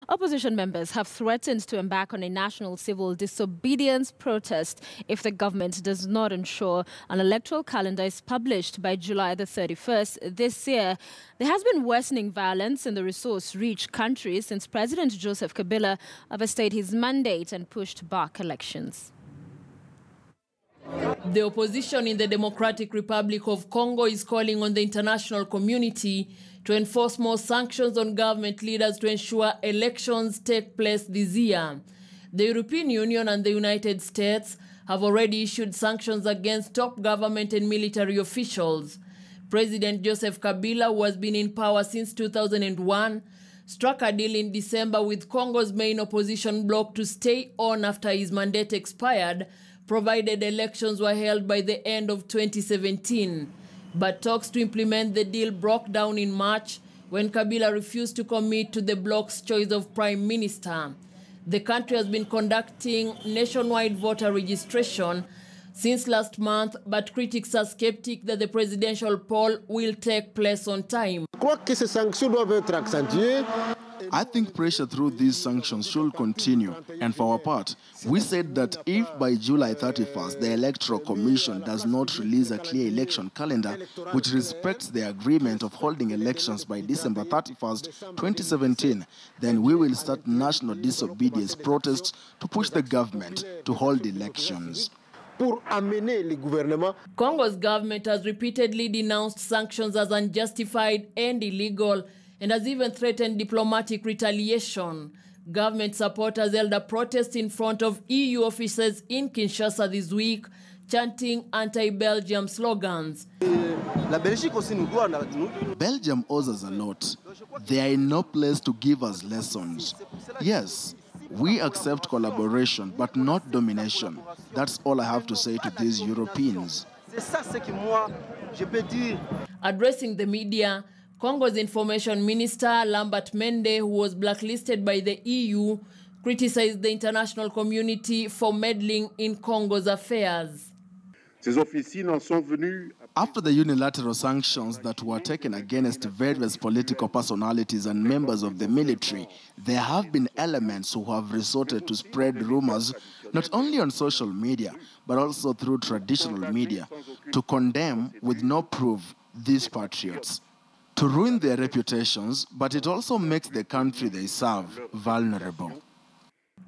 Opposition members have threatened to embark on a national civil disobedience protest if the government does not ensure an electoral calendar is published by July the 31st this year. There has been worsening violence in the resource-rich country since President Joseph Kabila overstayed his mandate and pushed back elections. The opposition in the Democratic Republic of Congo is calling on the international community to enforce more sanctions on government leaders to ensure elections take place this year. The European Union and the United States have already issued sanctions against top government and military officials. President Joseph Kabila, who has been in power since 2001, struck a deal in December with Congo's main opposition bloc to stay on after his mandate expired, provided elections were held by the end of 2017. But talks to implement the deal broke down in March when Kabila refused to commit to the bloc's choice of prime minister. The country has been conducting nationwide voter registration since last month, but critics are skeptic that the presidential poll will take place on time. I think pressure through these sanctions should continue, and for our part, we said that if by July 31st the Electoral Commission does not release a clear election calendar which respects the agreement of holding elections by December 31st, 2017, then we will start national disobedience protests to push the government to hold elections. Congo's government has repeatedly denounced sanctions as unjustified and illegal, and has even threatened diplomatic retaliation. Government supporters held a protest in front of EU offices in Kinshasa this week, chanting anti-Belgium slogans. Belgium owes us a lot. They are in no place to give us lessons. Yes, we accept collaboration, but not domination. That's all I have to say to these Europeans. Addressing the media, Congo's Information Minister Lambert Mende, who was blacklisted by the EU, criticized the international community for meddling in Congo's affairs. After the unilateral sanctions that were taken against various political personalities and members of the military, there have been elements who have resorted to spread rumors not only on social media, but also through traditional media, to condemn with no proof these patriots, to ruin their reputations, but it also makes the country they serve vulnerable.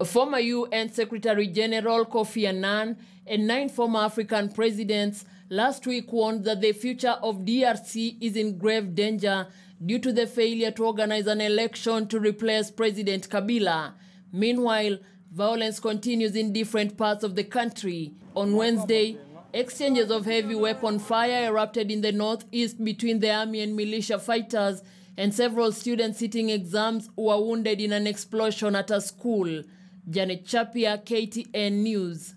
Former UN Secretary General Kofi Annan and 9 former African presidents last week warned that the future of DRC is in grave danger due to the failure to organize an election to replace President Kabila. Meanwhile, violence continues in different parts of the country. On Wednesday, exchanges of heavy weapon fire erupted in the northeast between the army and militia fighters, and several students sitting exams were wounded in an explosion at a school. Janet Chapia, KTN News.